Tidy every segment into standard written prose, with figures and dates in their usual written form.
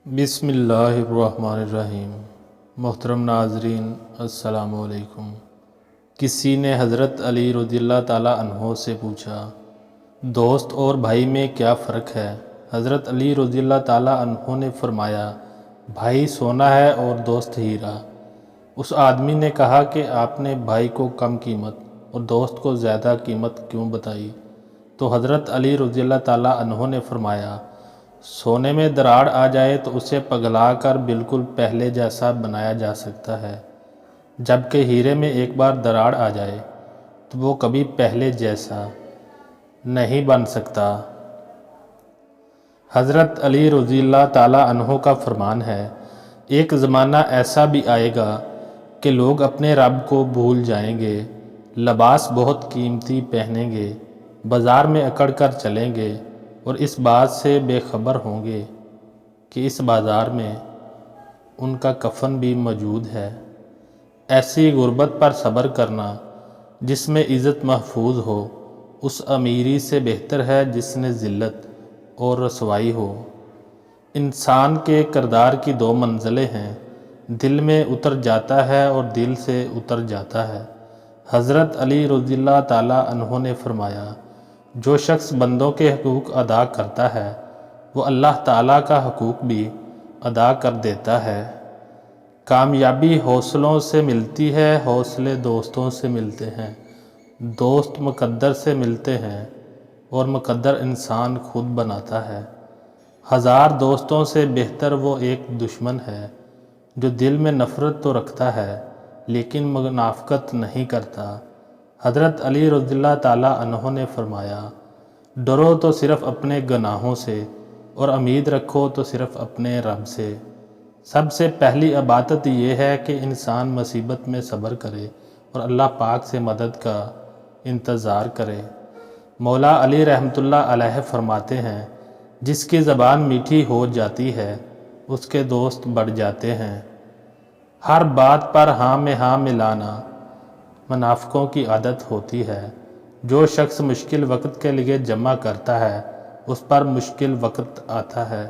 بسم اللہ الرحمن الرحیم۔ محترم ناظرین السلام علیکم۔ کسی نے حضرت علی رضی اللہ تعالیٰ عنہ سے پوچھا، دوست اور بھائی میں کیا فرق ہے؟ حضرت علی رضی اللہ تعالیٰ عنہ نے فرمایا، بھائی سونا ہے اور دوست ہیرا۔ اس آدمی نے کہا کہ آپ نے بھائی کو کم قیمت اور دوست کو زیادہ قیمت کیوں بتائی؟ تو حضرت علی رضی اللہ تعالیٰ عنہ نے فرمایا، سونے میں دراڑ آ جائے تو اسے پگھلا کر بالکل پہلے جیسا بنایا جا سکتا ہے، جبکہ ہیرے میں ایک بار دراڑ آ جائے تو وہ کبھی پہلے جیسا نہیں بن سکتا۔ حضرت علی رضی اللہ تعالیٰ عنہ کا فرمان ہے، ایک زمانہ ایسا بھی آئے گا کہ لوگ اپنے رب کو بھول جائیں گے، لباس بہت قیمتی پہنیں گے، بازار میں اکڑ کر چلیں گے اور اس بات سے بے خبر ہوں گے کہ اس بازار میں ان کا کفن بھی موجود ہے۔ ایسی غربت پر صبر کرنا جس میں عزت محفوظ ہو اس امیری سے بہتر ہے جس نے ذلت اور رسوائی ہو۔ انسان کے کردار کی دو منزلیں ہیں، دل میں اتر جاتا ہے اور دل سے اتر جاتا ہے۔ حضرت علی رضی اللہ تعالیٰ عنہ نے فرمایا، جو شخص بندوں کے حقوق ادا کرتا ہے وہ اللہ تعالیٰ کا حقوق بھی ادا کر دیتا ہے۔ کامیابی حوصلوں سے ملتی ہے، حوصلے دوستوں سے ملتے ہیں، دوست مقدر سے ملتے ہیں اور مقدر انسان خود بناتا ہے۔ ہزار دوستوں سے بہتر وہ ایک دشمن ہے جو دل میں نفرت تو رکھتا ہے لیکن منافقت نہیں کرتا۔ حضرت علی رضی اللہ تعالیٰ عنہ نے فرمایا، ڈرو تو صرف اپنے گناہوں سے اور امید رکھو تو صرف اپنے رب سے۔ سب سے پہلی عبادت یہ ہے کہ انسان مصیبت میں صبر کرے اور اللہ پاک سے مدد کا انتظار کرے۔ مولا علی رحمۃ اللہ علیہ فرماتے ہیں، جس کی زبان میٹھی ہو جاتی ہے اس کے دوست بڑھ جاتے ہیں۔ ہر بات پر ہاں میں ہاں ملانا منافقوں کی عادت ہوتی ہے۔ جو شخص مشکل وقت کے لیے جمع کرتا ہے اس پر مشکل وقت آتا ہے۔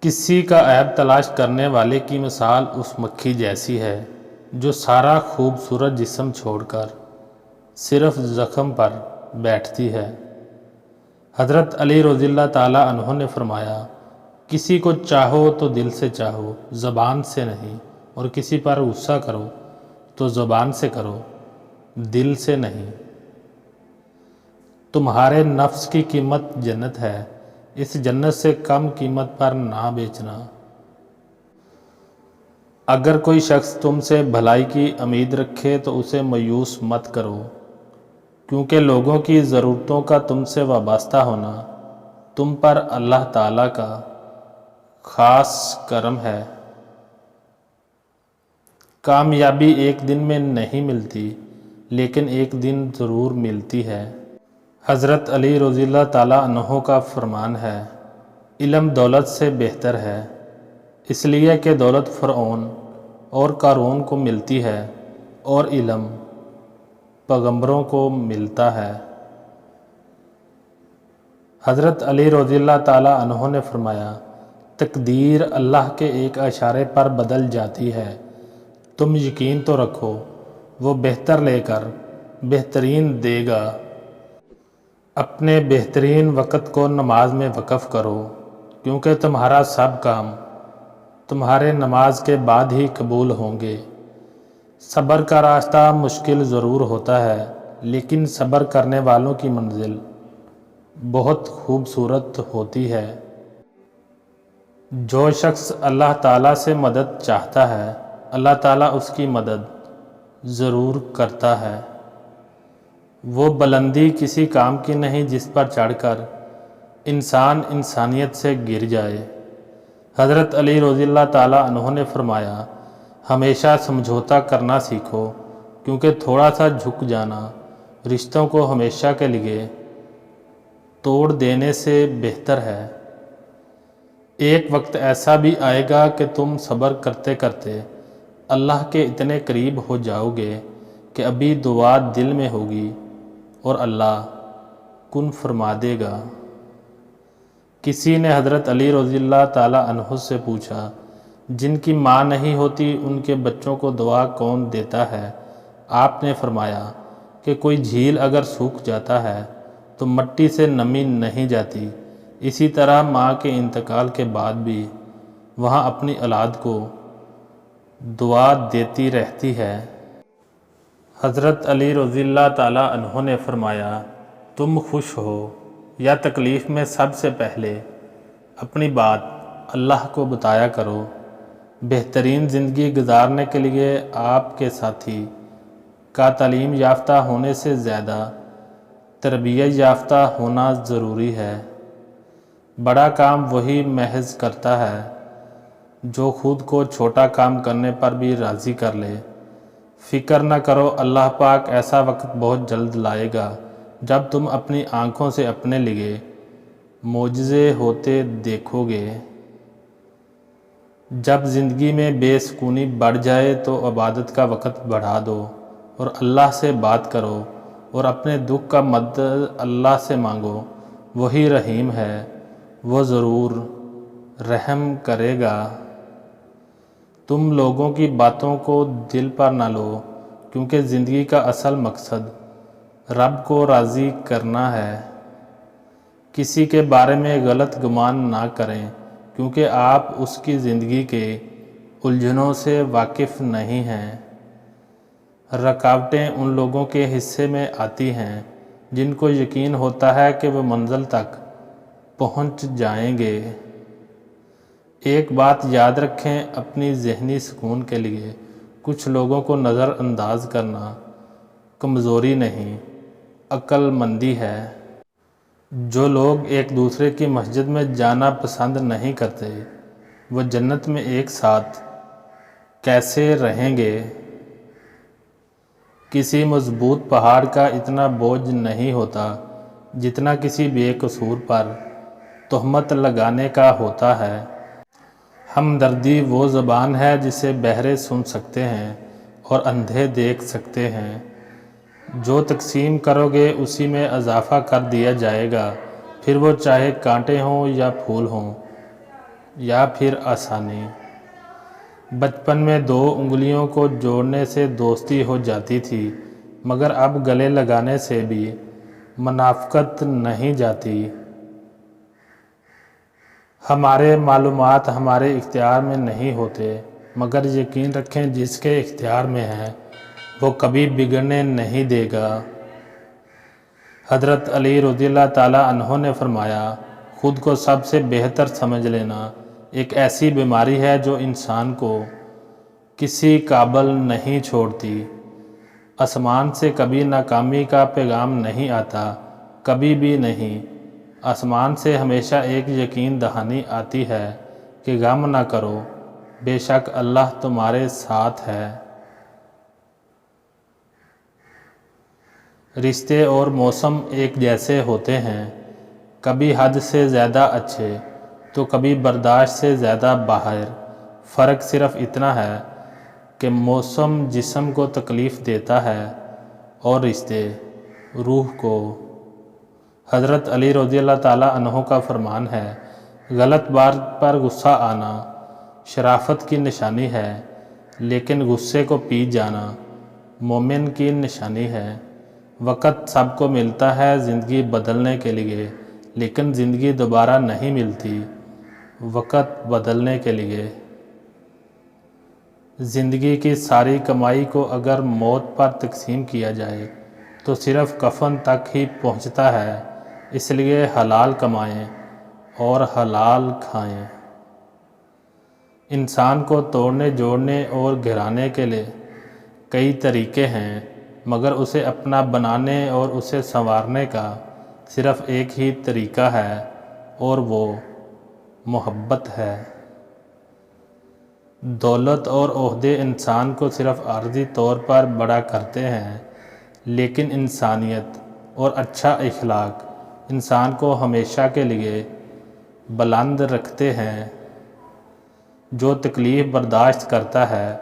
کسی کا عیب تلاش کرنے والے کی مثال اس مکھی جیسی ہے جو سارا خوبصورت جسم چھوڑ کر صرف زخم پر بیٹھتی ہے۔ حضرت علی رضی اللہ تعالیٰ عنہ نے فرمایا، کسی کو چاہو تو دل سے چاہو، زبان سے نہیں، اور کسی پر غصہ کرو تو زبان سے کرو، دل سے نہیں۔ تمہارے نفس کی قیمت جنت ہے، اس جنت سے کم قیمت پر نہ بیچنا۔ اگر کوئی شخص تم سے بھلائی کی امید رکھے تو اسے مایوس مت کرو، کیونکہ لوگوں کی ضرورتوں کا تم سے وابستہ ہونا تم پر اللہ تعالیٰ کا خاص کرم ہے۔ کامیابی ایک دن میں نہیں ملتی لیکن ایک دن ضرور ملتی ہے۔ حضرت علی رضی اللہ تعالیٰ عنہ کا فرمان ہے، علم دولت سے بہتر ہے، اس لیے کہ دولت فرعون اور قارون کو ملتی ہے اور علم پیغمبروں کو ملتا ہے۔ حضرت علی رضی اللہ تعالیٰ عنہ نے فرمایا، تقدیر اللہ کے ایک اشارے پر بدل جاتی ہے، تم یقین تو رکھو وہ بہتر لے کر بہترین دے گا۔ اپنے بہترین وقت کو نماز میں وقف کرو، کیونکہ تمہارا سب کام تمہارے نماز کے بعد ہی قبول ہوں گے۔ صبر کا راستہ مشکل ضرور ہوتا ہے لیکن صبر کرنے والوں کی منزل بہت خوبصورت ہوتی ہے۔ جو شخص اللہ تعالیٰ سے مدد چاہتا ہے اللہ تعالیٰ اس کی مدد ضرور کرتا ہے۔ وہ بلندی کسی کام کی نہیں جس پر چڑھ کر انسان انسانیت سے گر جائے۔ حضرت علی رضی اللہ تعالیٰ عنہ نے فرمایا، ہمیشہ سمجھوتا کرنا سیکھو، کیونکہ تھوڑا سا جھک جانا رشتوں کو ہمیشہ کے لیے توڑ دینے سے بہتر ہے۔ ایک وقت ایسا بھی آئے گا کہ تم صبر کرتے کرتے اللہ کے اتنے قریب ہو جاؤ گے کہ ابھی دعا دل میں ہوگی اور اللہ کن فرما دے گا۔ کسی نے حضرت علی رضی اللہ تعالیٰ عنہ سے پوچھا، جن کی ماں نہیں ہوتی ان کے بچوں کو دعا کون دیتا ہے؟ آپ نے فرمایا کہ کوئی جھیل اگر سوکھ جاتا ہے تو مٹی سے نمی نہیں جاتی، اسی طرح ماں کے انتقال کے بعد بھی وہاں اپنی اولاد کو دعا دیتی رہتی ہے۔ حضرت علی رضی اللہ تعالیٰ عنہ نے فرمایا، تم خوش ہو یا تکلیف میں سب سے پہلے اپنی بات اللہ کو بتایا کرو۔ بہترین زندگی گزارنے کے لیے آپ کے ساتھی کا تعلیم یافتہ ہونے سے زیادہ تربیت یافتہ ہونا ضروری ہے۔ بڑا کام وہی محض کرتا ہے جو خود کو چھوٹا کام کرنے پر بھی راضی کر لے۔ فکر نہ کرو، اللہ پاک ایسا وقت بہت جلد لائے گا جب تم اپنی آنکھوں سے اپنے لیے معجزے ہوتے دیکھو گے۔ جب زندگی میں بے سکونی بڑھ جائے تو عبادت کا وقت بڑھا دو اور اللہ سے بات کرو اور اپنے دکھ کا مدد اللہ سے مانگو، وہی رحیم ہے، وہ ضرور رحم کرے گا۔ تم لوگوں کی باتوں کو دل پر نہ لو، کیونکہ زندگی کا اصل مقصد رب کو راضی کرنا ہے۔ کسی کے بارے میں غلط گمان نہ کریں، کیونکہ آپ اس کی زندگی کے الجھنوں سے واقف نہیں ہیں۔ رکاوٹیں ان لوگوں کے حصے میں آتی ہیں جن کو یقین ہوتا ہے کہ وہ منزل تک پہنچ جائیں گے۔ ایک بات یاد رکھیں، اپنی ذہنی سکون کے لیے کچھ لوگوں کو نظر انداز کرنا کمزوری نہیں، عقل مندی ہے۔ جو لوگ ایک دوسرے کی مسجد میں جانا پسند نہیں کرتے، وہ جنت میں ایک ساتھ کیسے رہیں گے؟ کسی مضبوط پہاڑ کا اتنا بوجھ نہیں ہوتا جتنا کسی بے قصور پر تہمت لگانے کا ہوتا ہے۔ ہمدردی وہ زبان ہے جسے بہرے سن سکتے ہیں اور اندھے دیکھ سکتے ہیں۔ جو تقسیم کرو گے اسی میں اضافہ کر دیا جائے گا، پھر وہ چاہے کانٹے ہوں یا پھول ہوں یا پھر آسانی۔ بچپن میں 2 انگلیوں کو جوڑنے سے دوستی ہو جاتی تھی، مگر اب گلے لگانے سے بھی منافقت نہیں جاتی۔ ہمارے معلومات ہمارے اختیار میں نہیں ہوتے، مگر یقین رکھیں جس کے اختیار میں ہے وہ کبھی بگڑنے نہیں دے گا۔ حضرت علی رضی اللہ تعالیٰ عنہ نے فرمایا، خود کو سب سے بہتر سمجھ لینا ایک ایسی بیماری ہے جو انسان کو کسی قابل نہیں چھوڑتی۔ آسمان سے کبھی ناکامی کا پیغام نہیں آتا، کبھی بھی نہیں۔ آسمان سے ہمیشہ ایک یقین دہانی آتی ہے کہ غم نہ کرو، بے شک اللہ تمہارے ساتھ ہے۔ رشتے اور موسم ایک جیسے ہوتے ہیں، کبھی حد سے زیادہ اچھے تو کبھی برداشت سے زیادہ باہر۔ فرق صرف اتنا ہے کہ موسم جسم کو تکلیف دیتا ہے اور رشتے روح کو۔ حضرت علی رضی اللہ تعالیٰ عنہ کا فرمان ہے، غلط بات پر غصہ آنا شرافت کی نشانی ہے، لیکن غصے کو پی جانا مومن کی نشانی ہے۔ وقت سب کو ملتا ہے زندگی بدلنے کے لیے، لیکن زندگی دوبارہ نہیں ملتی وقت بدلنے کے لیے۔ زندگی کی ساری کمائی کو اگر موت پر تقسیم کیا جائے تو صرف کفن تک ہی پہنچتا ہے، اس لیے حلال کمائیں اور حلال کھائیں۔ انسان کو توڑنے، جوڑنے اور گھرانے کے لیے کئی طریقے ہیں، مگر اسے اپنا بنانے اور اسے سنوارنے کا صرف ایک ہی طریقہ ہے اور وہ محبت ہے۔ دولت اور عہدے انسان کو صرف عارضی طور پر بڑا کرتے ہیں، لیکن انسانیت اور اچھا اخلاق انسان کو ہمیشہ کے لیے بلند رکھتے ہیں۔ جو تکلیف برداشت کرتا ہے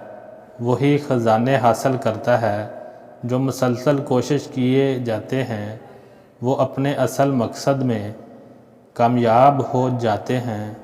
وہی خزانے حاصل کرتا ہے، جو مسلسل کوشش کیے جاتے ہیں وہ اپنے اصل مقصد میں کامیاب ہو جاتے ہیں